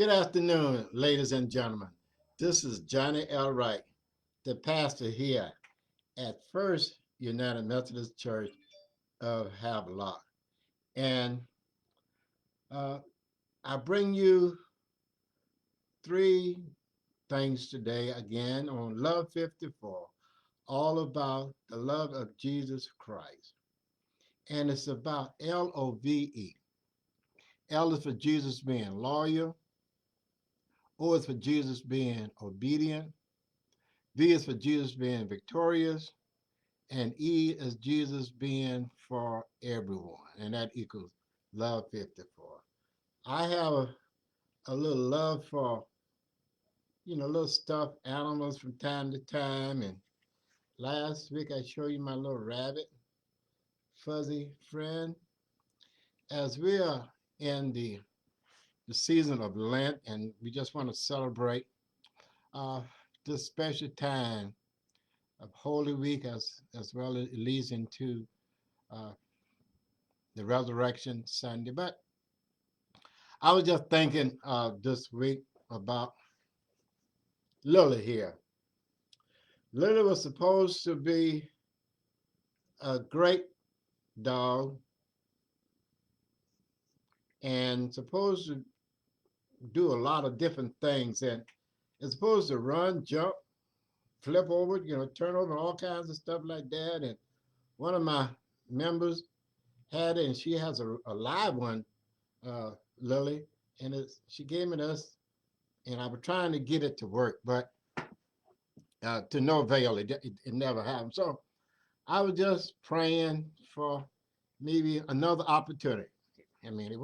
Good afternoon, ladies and gentlemen. This is Johnny L. Wright, the pastor here at First United Methodist Church of Havelock. And I bring you three things today again on Love 54, all about the love of Jesus Christ. And it's about LOVE. L is for Jesus being loyal. O is for Jesus being obedient. V is for Jesus being victorious. And E is Jesus being for everyone. And that equals Love 54. I have a little love for, little stuffed animals from time to time. And last week I showed you my little rabbit, fuzzy friend. As we are in the season of Lent, and we just want to celebrate this special time of Holy Week, as well as it leads into the Resurrection Sunday. But I was just thinking this week about Lily here. Lily was supposed to be a great dog and supposed to do a lot of different things, and it's supposed to run, jump, flip over, turn over, all kinds of stuff like that. And one of my members had it, and she has a live one, Lily, and she gave it to us, and I was trying to get it to work, but to no avail. It never happened. So I was just praying for maybe another opportunity. I mean, it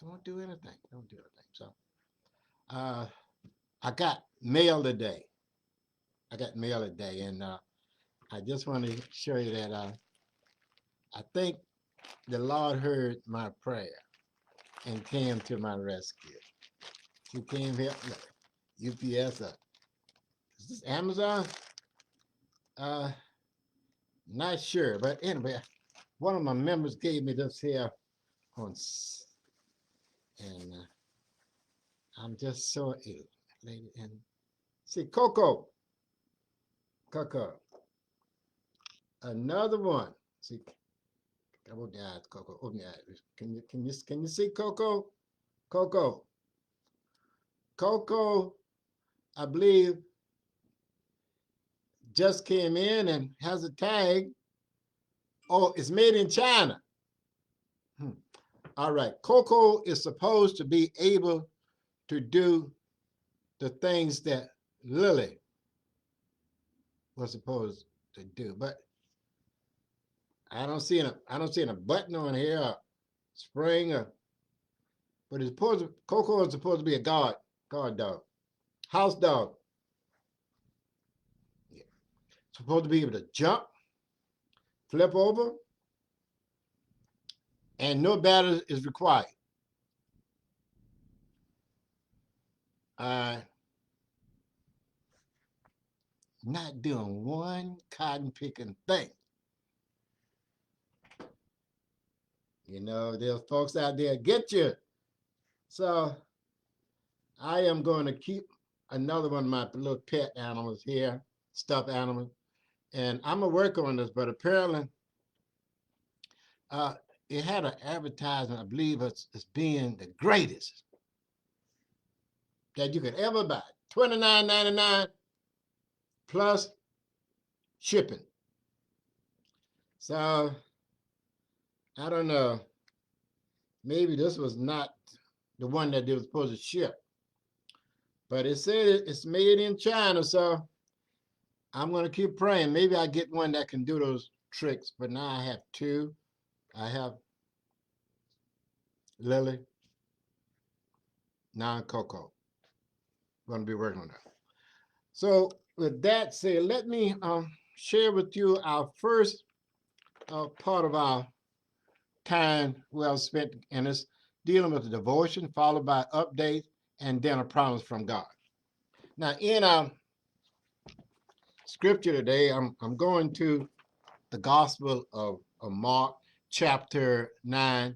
won't do anything. It won't do anything. So I got mail today. And I just want to show you that I think the Lord heard my prayer and came to my rescue. He came here, look, UPS. Is this Amazon? Not sure, but anyway, one of my members gave me this here on. And I'm just so ill, lady. And see, Coco. Another one. See, open your eyes, Coco. Open your eyes. Can you see Coco? Coco, I believe, just came in and has a tag. Oh, it's made in China. All right, Coco is supposed to be able to do the things that Lily was supposed to do, but I don't see a button on here, or spring, but Coco is supposed to be a guard dog, house dog. Yeah. Supposed to be able to jump, flip over, and no battery is required. Not doing one cotton picking thing. There's folks out there get you. So I am going to keep another one of my little pet animals here, stuffed animals, and I'm gonna work on this. But apparently, it had an advertisement. I believe it's being the greatest that you could ever buy. $29.99 plus shipping. So I don't know. Maybe this was not the one that they were supposed to ship, but it said it's made in China. So I'm going to keep praying. Maybe I get one that can do those tricks. But now I have two. I have Lily, now Coco. I'm going to be working on that. So with that said, let me share with you our first part of our time well spent, and it's dealing with the devotion, followed by updates, and then a promise from God. Now, in our scripture today, I'm going to the Gospel of Mark, chapter 9,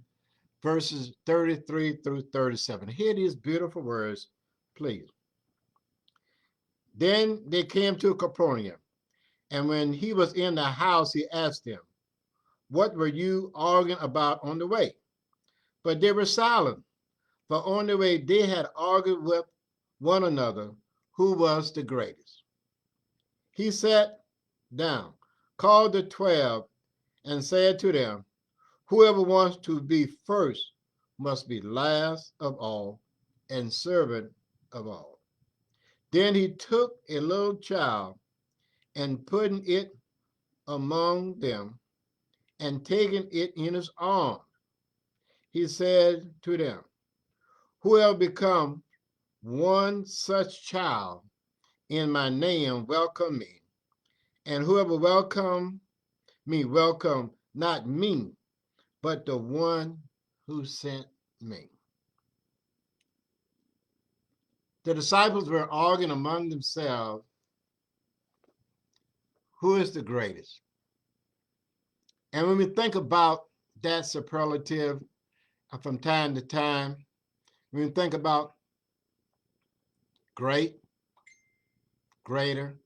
verses 33 through 37. Hear these beautiful words, please. Then they came to Capernaum, and when he was in the house, he asked them, "What were you arguing about on the way?" But they were silent, for on the way they had argued with one another who was the greatest. He sat down, called the 12, and said to them, "Whoever wants to be first must be last of all and servant of all." Then he took a little child and putting it among them and taking it in his arms, he said to them, "Whoever becomes one such child in my name, welcome me. And whoever welcome me, welcome not me, but the one who sent me." The disciples were arguing among themselves, who is the greatest? And when we think about that superlative from time to time, when we think about great, greater,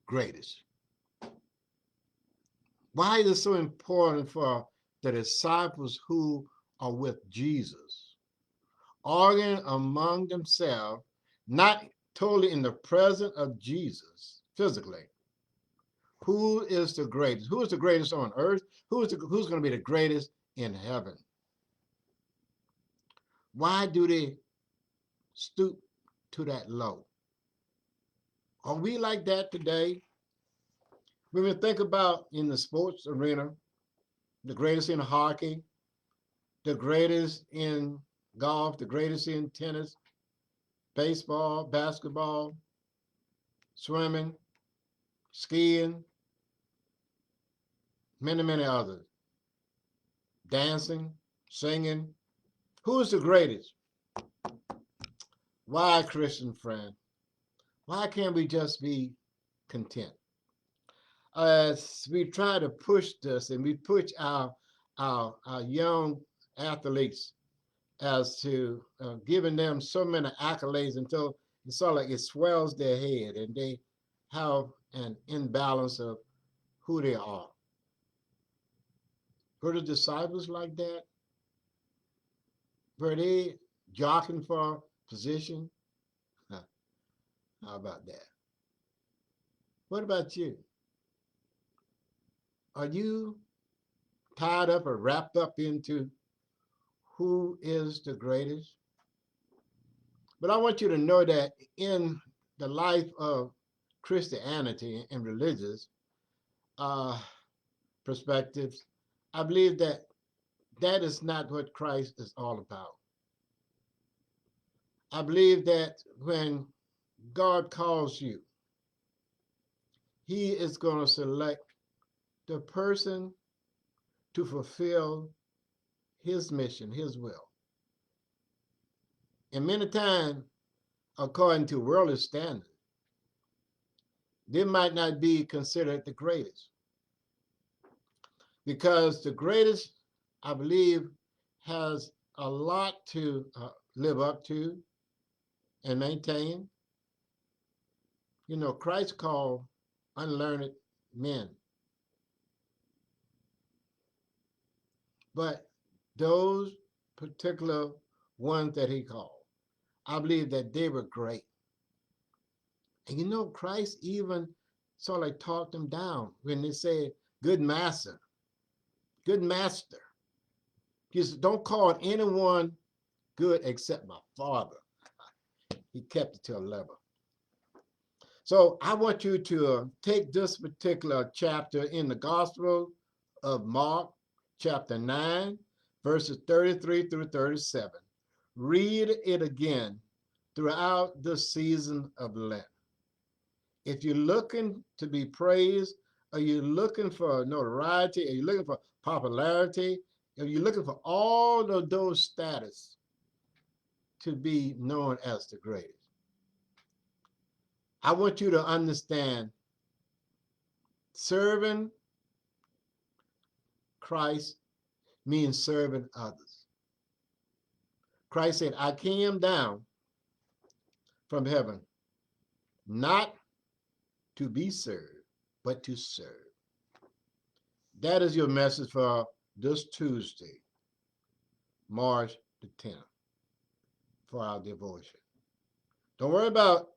greatest. Why is it so important for the disciples who are with Jesus, arguing among themselves, not totally in the presence of Jesus physically? Who is the greatest? Who is the greatest on earth? Who's going to be the greatest in heaven? Why do they stoop to that low? Are we like that today? When we think about in the sports arena, the greatest in hockey, the greatest in golf, the greatest in tennis, baseball, basketball, swimming, skiing, many, many others, dancing, singing. Who's the greatest? Why, Christian friend? Why can't we just be content? As we try to push this and we push our young athletes as to giving them so many accolades until it's sort of like it swells their head and they have an imbalance of who they are. Were the disciples like that? Were they jockeying for position? Huh. How about that? What about you? Are you tied up or wrapped up into who is the greatest? But I want you to know that in the life of Christianity and religious perspectives, I believe that that is not what Christ is all about. I believe that when God calls you, he is going to select the person to fulfill his mission, his will. And many times, according to worldly standards, they might not be considered the greatest. Because the greatest, I believe, has a lot to live up to and maintain. You know, Christ called unlearned men. But those particular ones that he called, I believe that they were great. And you know, Christ even sort of like talked them down when they said, "Good master, good master." He said, "Don't call anyone good except my Father." He kept it to a level. So I want you to take this particular chapter in the Gospel of Mark, chapter 9, verses 33 through 37. Read it again throughout the season of Lent. If you're looking to be praised, are you looking for notoriety? Are you looking for popularity? Are you looking for all of those status to be known as the greatest? I want you to understand serving Christ means serving others. Christ said, I came down from heaven, not to be served, but to serve. That is your message for this Tuesday, March the 10th, for our devotion. Don't worry about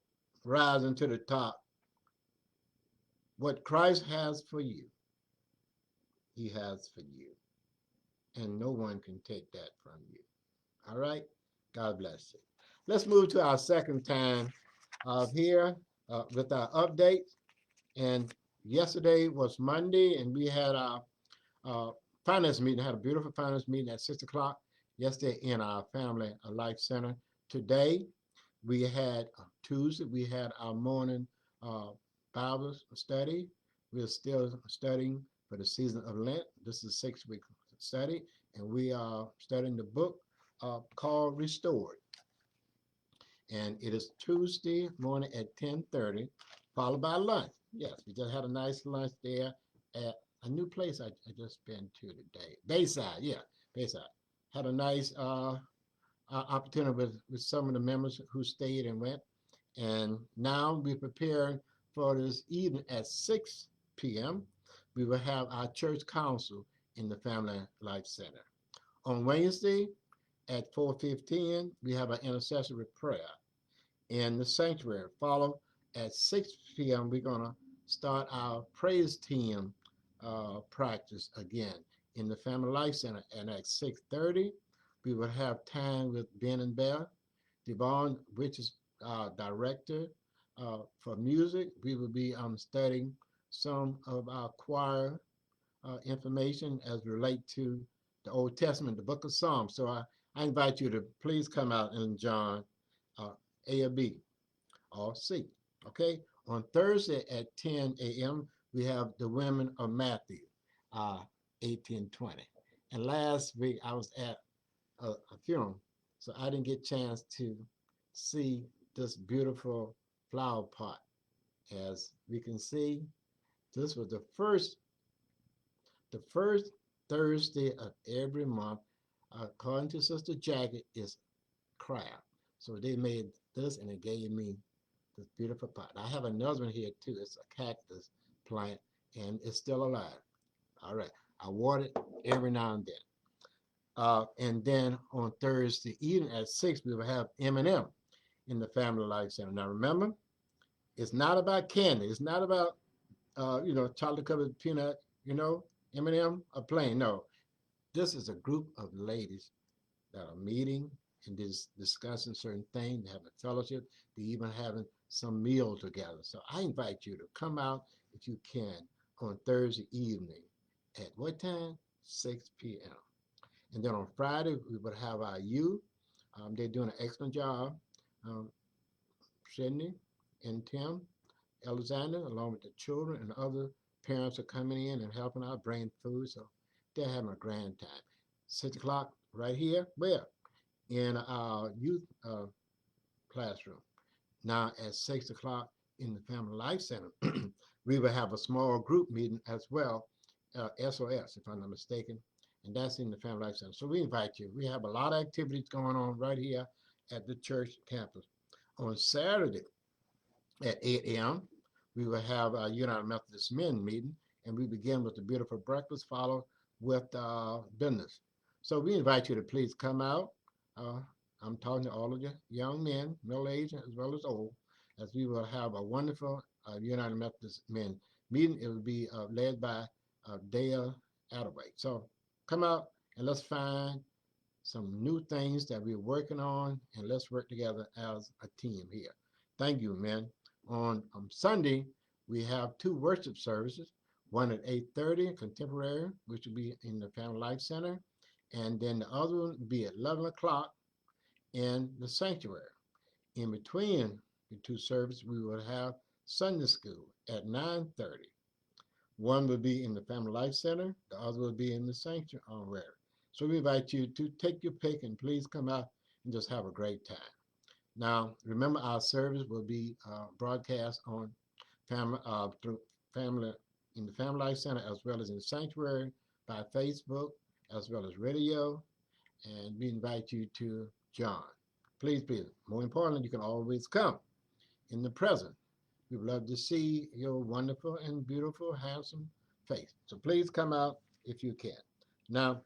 rising to the top. What Christ has for you, he has for you. And no one can take that from you. All right? God bless you. Let's move to our second time here with our updates. And yesterday was Monday, and we had our finance meeting. Had a beautiful finance meeting at 6 o'clock yesterday in our Family Life Center. Today, we had Tuesday, we had our morning Bible study. We're still studying for the season of Lent. This is a 6-week study, and we are studying the book called Restored. And it is Tuesday morning at 10:30, followed by lunch. Yes, we just had a nice lunch there at a new place I just been to today. Bayside, yeah, Bayside. Had a nice opportunity with some of the members who stayed and went. And now we're preparing for this evening at 6 p.m. We will have our church council in the Family Life Center. On Wednesday at 4:15, we have an intercessory prayer in the sanctuary. Followed at 6 p.m., we're going to start our praise team practice again in the Family Life Center. And at 6:30, we will have time with Ben and Beth. Devon, which is our director for music. We will be studying some of our choir information as relate to the Old Testament, the book of Psalms. So I invite you to please come out and join A or B or C. Okay? On Thursday at 10 a.m., we have the Women of Matthew, 1820. And last week I was at a funeral, so I didn't get a chance to see this beautiful flower pot. As we can see, this was the first Thursday of every month, according to Sister Jackie, is craft. So they made this and it gave me this beautiful pot. I have another one here too. It's a cactus plant and it's still alive. All right. I water it every now and then. And then on Thursday evening at 6, we will have M&M in the Family Life Center. Now remember, it's not about candy. It's not about, chocolate covered peanut, M&M or plain. No, this is a group of ladies that are meeting and discussing certain things. They have a fellowship. They even having some meal together. So I invite you to come out if you can on Thursday evening at what time? 6 p.m. And then on Friday, we would have our youth. They're doing an excellent job. Sydney and Tim Alexander, along with the children and other parents, are coming in and helping out, bringing food. So they're having a grand time. 6 o'clock right here, where? In our youth classroom. Now at 6 o'clock in the Family Life Center, we will have a small group meeting as well, SOS, if I'm not mistaken, and that's in the Family Life Center. So we invite you. We have a lot of activities going on right here at the church campus. On Saturday at 8 a.m., we will have our United Methodist Men meeting, and we begin with a beautiful breakfast, followed with business. So we invite you to please come out. I'm talking to all of you young men, middle-aged as well as old, as we will have a wonderful United Methodist Men meeting. It will be led by Dale Attaway. So come out and let's find some new things that we're working on, and let's work together as a team here. Thank you, men. On Sunday, we have 2 worship services, one at 8:30, contemporary, which will be in the Family Life Center, and then the other one will be at 11 o'clock in the sanctuary. In between the 2 services, we will have Sunday school at 9:30. One will be in the Family Life Center, the other will be in the sanctuary. So we invite you to take your pick and please come out and just have a great time. Now, remember our service will be broadcast on through family in the Family Life Center as well as in the sanctuary by Facebook as well as radio. And we invite you to John. Please, please. More importantly, you can always come in the present. We would love to see your wonderful and beautiful, handsome face. So please come out if you can. Now,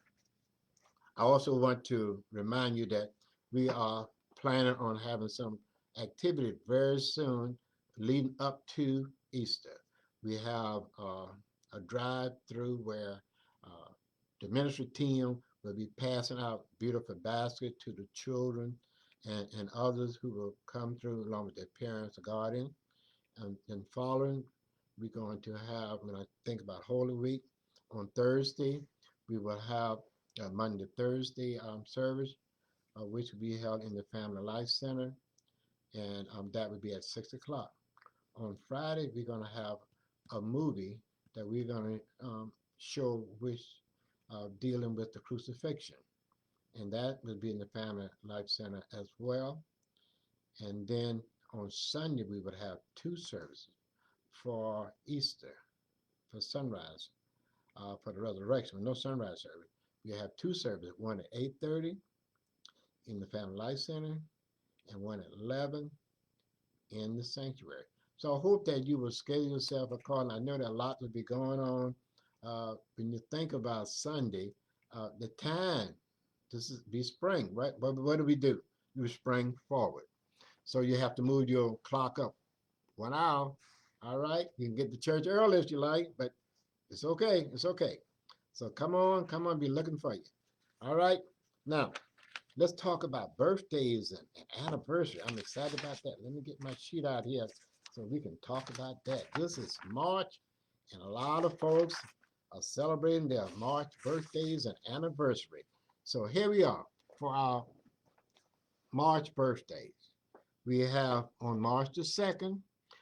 I also want to remind you that we are planning on having some activity very soon leading up to Easter. We have a drive-through where uh, the ministry team will be passing out beautiful baskets to the children and others who will come through along with their parents or guardians. And following, we're going to have, when I think about Holy Week, on Thursday, we will have Monday, Thursday service, which will be held in the Family Life Center, and that would be at 6 o'clock. On Friday, we're going to have a movie that we're going to show, which dealing with the crucifixion, and that will be in the Family Life Center as well. And then on Sunday, we would have two services for Easter, for sunrise, for the resurrection, no sunrise service. We have two services, one at 8:30 in the Family Life Center and one at 11 in the sanctuary. So I hope that you will schedule yourself accordingly. I know that a lot will be going on. When you think about Sunday, the time, this is be spring, right? But what do? You spring forward. So you have to move your clock up 1 hour. All right, you can get to church early if you like, but it's okay. It's okay. So come on, be looking for you. All right. Now, let's talk about birthdays and anniversary. I'm excited about that. Let me get my sheet out here so we can talk about that. This is March, and a lot of folks are celebrating their March birthdays and anniversary. So here we are for our March birthdays. We have on March the 2nd,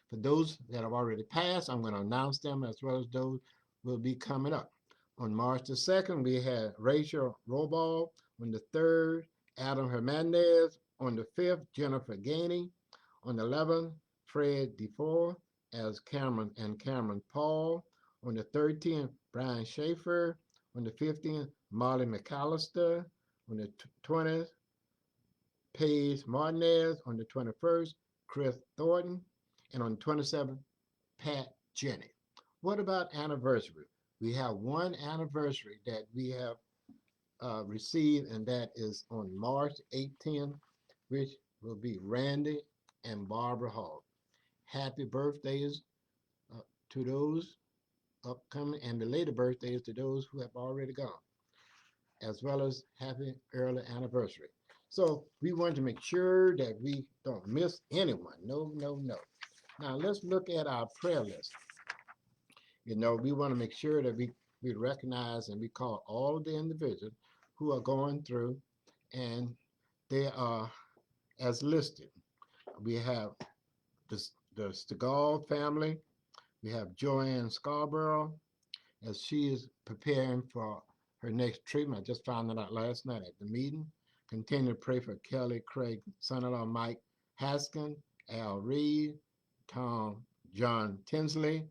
for those that have already passed, I'm going to announce them as well as those will be coming up. On March the 2nd, we had Rachel Robal. On the 3rd, Adam Hernandez. On the 5th, Jennifer Gainey. On the 11th, Fred DeFore as Cameron Paul. On the 13th, Brian Schaefer. On the 15th, Molly McAllister. On the 20th, Paige Martinez. On the 21st, Chris Thornton. And on the 27th, Pat Jenny. What about anniversary? We have one anniversary that we have received, and that is on March 18th, which will be Randy and Barbara Hall. Happy birthdays to those upcoming, and belated birthdays to those who have already gone, as well as happy early anniversary. So we want to make sure that we don't miss anyone. No, no, no. Now let's look at our prayer list. You know, we want to make sure that we recognize and we call all the individuals who are going through, and they are as listed. We have the Stegall family. We have Joanne Scarborough, as she is preparing for her next treatment. I just found that out last night at the meeting. Continue to pray for Kelly Craig, son-in-law Mike Haskin, Al Reed, John Tinsley,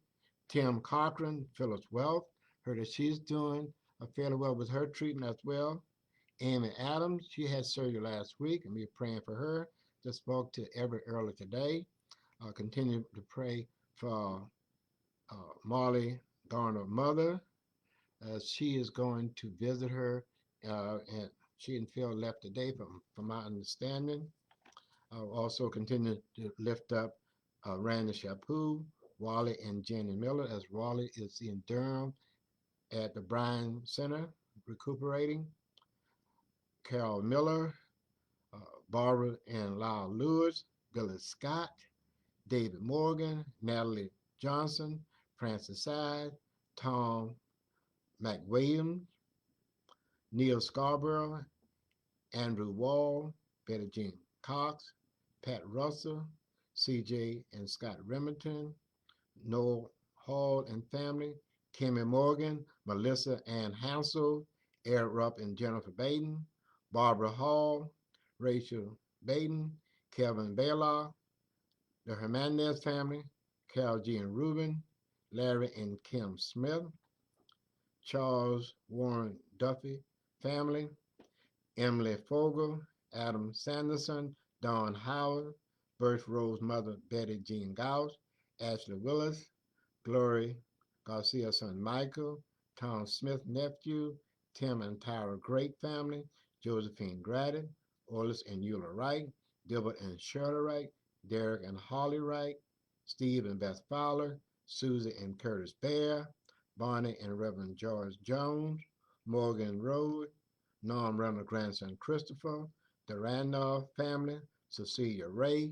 Tim Cochran, Phyllis Wealth. Heard that she's doing fairly well with her treatment as well. Amy Adams, she had surgery last week, and we're praying for her. Just spoke to Everett earlier today. Continue to pray for Molly Garner's mother, as she is going to visit her, and she and Phil left today, from my understanding. Also continue to lift up Randy Chaput, Wally and Jenny Miller, as Wally is in Durham at the Bryan Center recuperating. Carol Miller, Barbara and Lyle Lewis, Billy Scott, David Morgan, Natalie Johnson, Francis Side, Tom McWilliams, Neil Scarborough, Andrew Wall, Betty Jean Cox, Pat Russell, CJ and Scott Remington, Noel Hall and family, Kimmy Morgan, Melissa Ann Hansel, Eric Rupp and Jennifer Baden, Barbara Hall, Rachel Baden, Kevin Baylock, the Hernandez family, Carol G. and Reuben, Larry and Kim Smith, Charles Warren Duffy family, Emily Fogel, Adam Sanderson, Don Howard, Birch Rose mother Betty Jean Gauss, Ashley Willis, Glory Garcia son Michael, Tom Smith nephew, Tim and Tyra Great family, Josephine Gradden, Orlis and Eula Wright, Gilbert and Shirley Wright, Derek and Holly Wright, Steve and Beth Fowler, Susie and Curtis Bear, Bonnie and Reverend George Jones, Morgan Road, Norm Reynolds' grandson Christopher, the Randolph family, Cecilia Ray,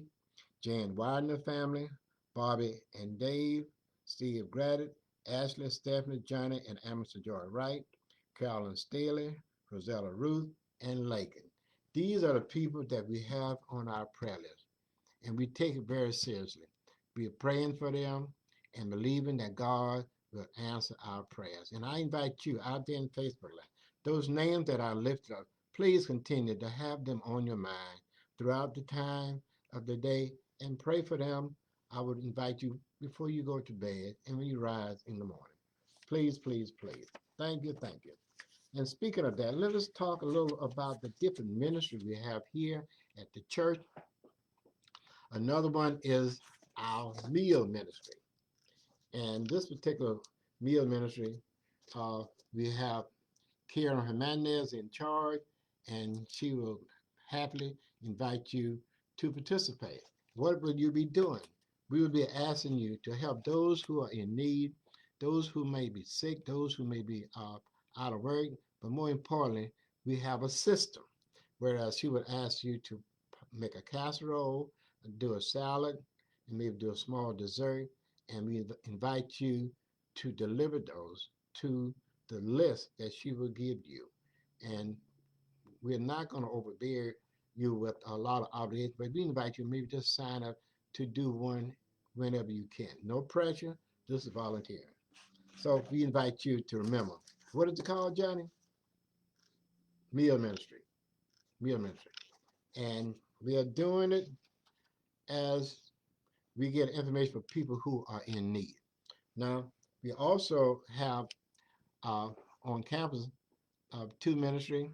Jan Widener family, Bobby and Dave, Steve Graddick, Ashley, Stephanie, Johnny, and Emerson Joy Wright, Carolyn Staley, Rosella Ruth, and Lakin. These are the people that we have on our prayer list, and we take it very seriously. We are praying for them and believing that God will answer our prayers. And I invite you out there in Facebook Live, those names that I lifted up, please continue to have them on your mind throughout the time of the day and pray for them. I would invite you before you go to bed and when you rise in the morning. Please, please, please. Thank you, thank you. And speaking of that, let us talk a little about the different ministries we have here at the church. Another one is our meal ministry. And this particular meal ministry, we have Karen Hernandez in charge, and she will happily invite you to participate. What will you be doing? We will be asking you to help those who are in need, those who may be sick, those who may be out of work, but more importantly, we have a system, whereas she would ask you to make a casserole, do a salad, and maybe do a small dessert, and we invite you to deliver those to the list that she will give you. And we're not going to overbear you with a lot of obligations, but we invite you maybe just sign up to do one whenever you can. No pressure, this is volunteer. So we invite you to remember, what is it called, Johnny? Meal ministry. Meal ministry. And we are doing it as we get information for people who are in need. Now, we also have on campus two ministries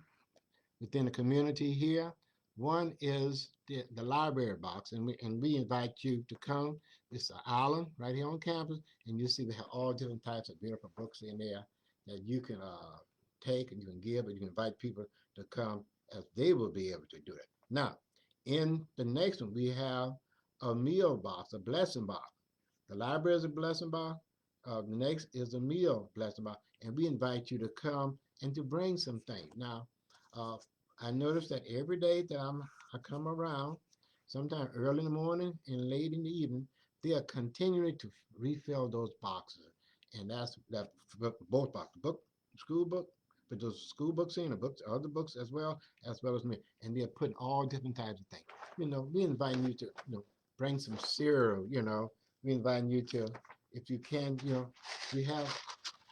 within the community here. One is the library box, and we invite you to come. It's an island right here on campus, and you see we have all different types of beautiful books in there that you can take and you can give, and you can invite people to come as they will be able to do it. Now, in the next one, we have a meal box, a blessing box. The library is a blessing box. The next is a meal blessing box, and we invite you to come and to bring some things. Now, I notice that every day that I come around, sometime early in the morning and late in the evening, they are continuing to refill those boxes, and that's that both boxes, book, school book, but those school books in the books, other books as well as me, and they're putting all different types of things. You know, we invite you to bring some cereal. You know, we invite you to, if you can, we have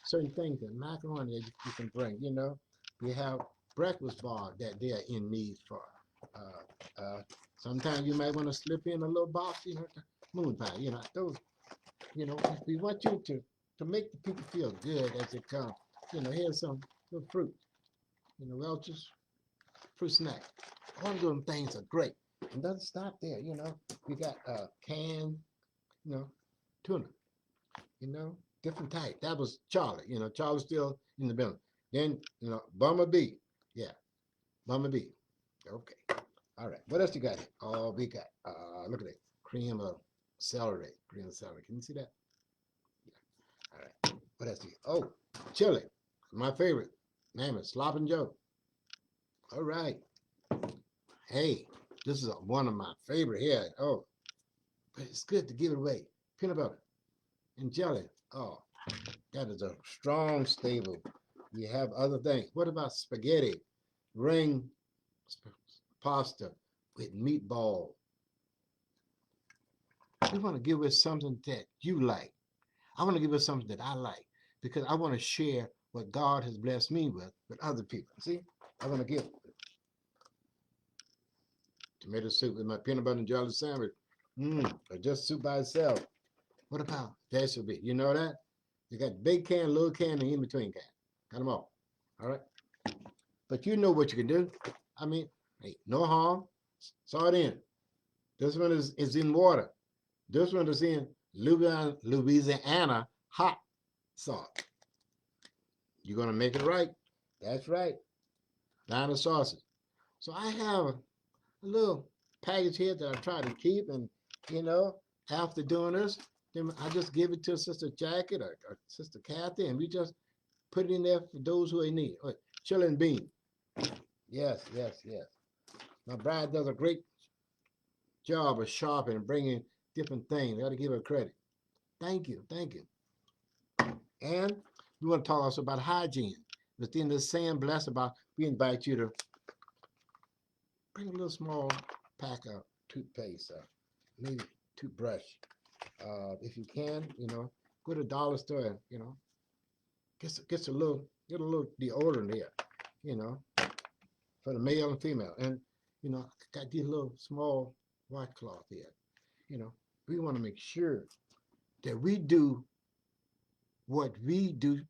certain things that macaroni that you can bring. You know, we have breakfast bar that they are in need for. Sometimes you might want to slip in a little box, moon pie, those, we want you to make the people feel good as they come. Here's some little fruit, Welch's fruit snack. All of them things are great. And doesn't stop there, we got canned, tuna, different type. That was Charlie, Charlie's still in the building. Then, Bumblebee. Yeah, Bumblebee. Okay. All right. What else you got here? Oh, we got, look at that. Cream of celery. Cream of celery. Can you see that? Yeah. All right. What else do you got? Oh, chili. My favorite. Name is Sloppin' Joe. All right. Hey, this is one of my favorite here. Oh, but it's good to give it away. Peanut butter and jelly. Oh, that is a strong staple. We have other things. What about spaghetti, ring pasta with meatball? We want to give us something that you like. I want to give us something that I like because I want to share what God has blessed me with other people. See, I want to give tomato soup with my peanut butter and jelly sandwich. Or just soup by itself. What about vegetable? You know that? You got big can, little can, and in-between can. Got them all. All right? But you know what you can do. I mean, Hey, no harm. Salt in. This one is in water. This one is in Louisiana hot salt. You're gonna make it right. That's right. Dino sausage. So I have a little package here that I try to keep, and after doing this, then I just give it to Sister Jackie or Sister Kathy, and we just put it in there for those who need. Oh, chilling bean. Yes, yes, yes. My bride does a great job of shopping and bringing different things. I got to give her credit. Thank you, thank you. And we want to talk also about hygiene. Within the same blessed about, we invite you to bring a little small pack of toothpaste, maybe toothbrush. If you can, go to the dollar store, get a little deodorant here, you know, for the male and female. And, got these little small washcloth here. We want to make sure that we do what we do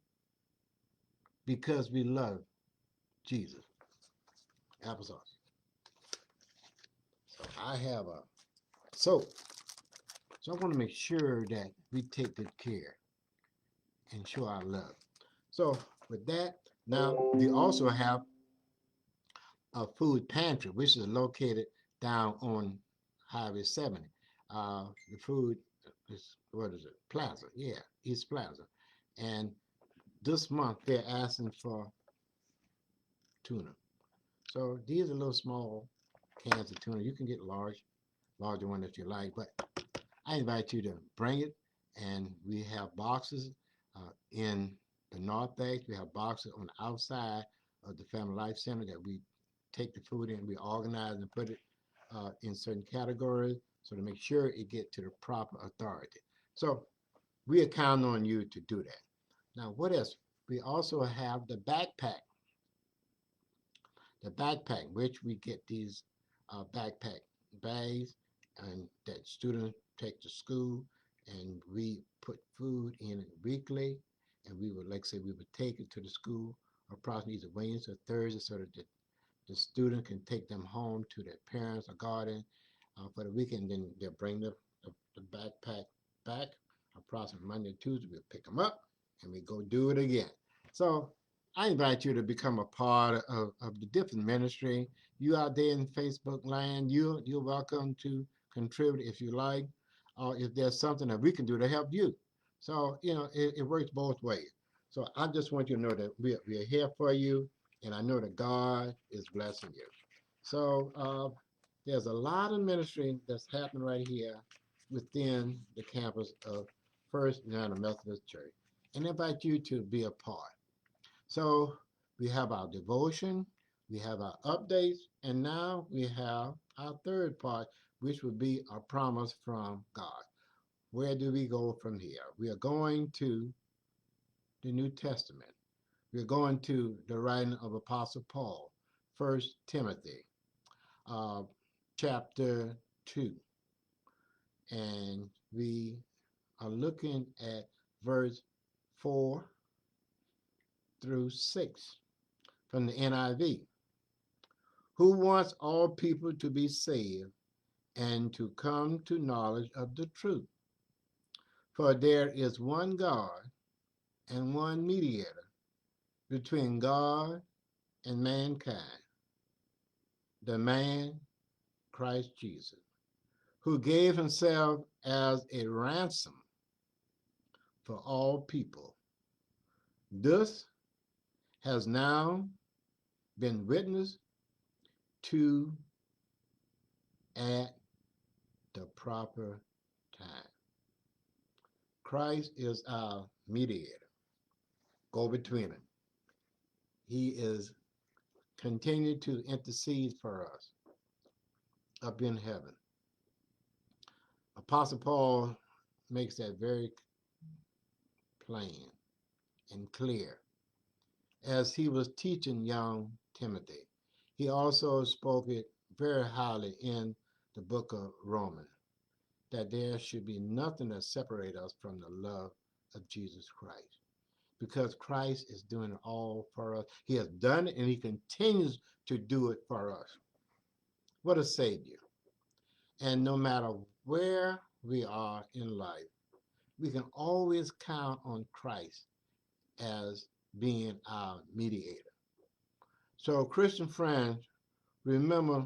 because we love Jesus. Applesauce. So I have a soap. So I want to make sure that we take good care and show our love. So with that, now we also have a food pantry, which is located down on Highway 70. The food is, what is it? Plaza. Yeah, East Plaza. And this month they're asking for tuna. So these are little small cans of tuna. You can get larger one that you like, but I invite you to bring it. And we have boxes in the North Edge. We have boxes on the outside of the Family Life Center that we take the food in. We organize and put it in certain categories so to make sure it get to the proper authority. So we are counting on you to do that. Now, what else? We also have the backpack. The backpack, which we get these backpack bags and that students take to school, and we put food in it weekly, and we would, like I said, we would take it to the school approximately either Wednesday or Thursday so that the student can take them home to their parents or guardian for the weekend. Then they'll bring the backpack back approximately Monday and Tuesday. We'll pick them up and we go do it again. So I invite you to become a part of the different ministry. You out there in Facebook land, you're welcome to contribute if you like, or if there's something that we can do to help you. So, it works both ways. So I just want you to know that we're here for you, and I know that God is blessing you. So there's a lot of ministry that's happening right here within the campus of First United Methodist Church, and I invite you to be a part. So we have our devotion, we have our updates, and now we have our third part, which would be a promise from God. Where do we go from here? We are going to the New Testament. We're going to the writing of Apostle Paul, 1 Timothy, chapter 2. And we are looking at verse 4 through 6 from the NIV. Who wants all people to be saved and to come to knowledge of the truth? For there is one God and one mediator between God and mankind, the man Christ Jesus, who gave himself as a ransom for all people. This has now been witnessed to at the proper time. Christ is our mediator, go between them. He is continuing to intercede for us up in heaven. Apostle Paul makes that very plain and clear. As he was teaching young Timothy, he also spoke it very highly in the book of Romans, that there should be nothing that separates us from the love of Jesus Christ, because Christ is doing it all for us. He has done it and he continues to do it for us. What a Savior. And no matter where we are in life, we can always count on Christ as being our mediator. So, Christian friends, remember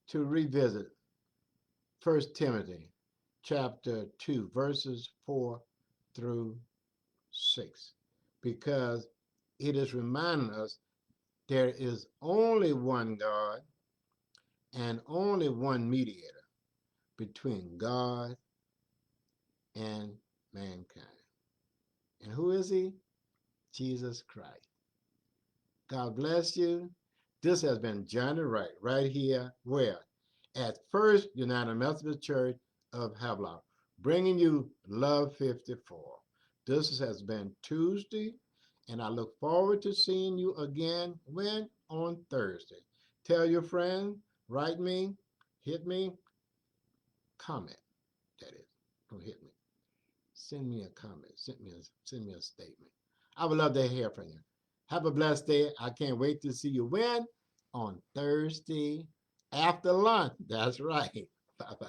to revisit 1 Timothy chapter 2, verses 4 through 6, because it is reminding us there is only one God and only one mediator between God and mankind. And who is he? Jesus Christ. God bless you. This has been Johnny Wright, right here, where? At First United Methodist Church of Havelock, bringing you Love 54. This has been Tuesday, and I look forward to seeing you again when? On Thursday. Tell your friends, write me, hit me, comment, that is. Don't hit me. Send me a comment, send me a statement. I would love to hear from you. Have a blessed day. I can't wait to see you when? On Thursday after lunch. That's right. Bye-bye.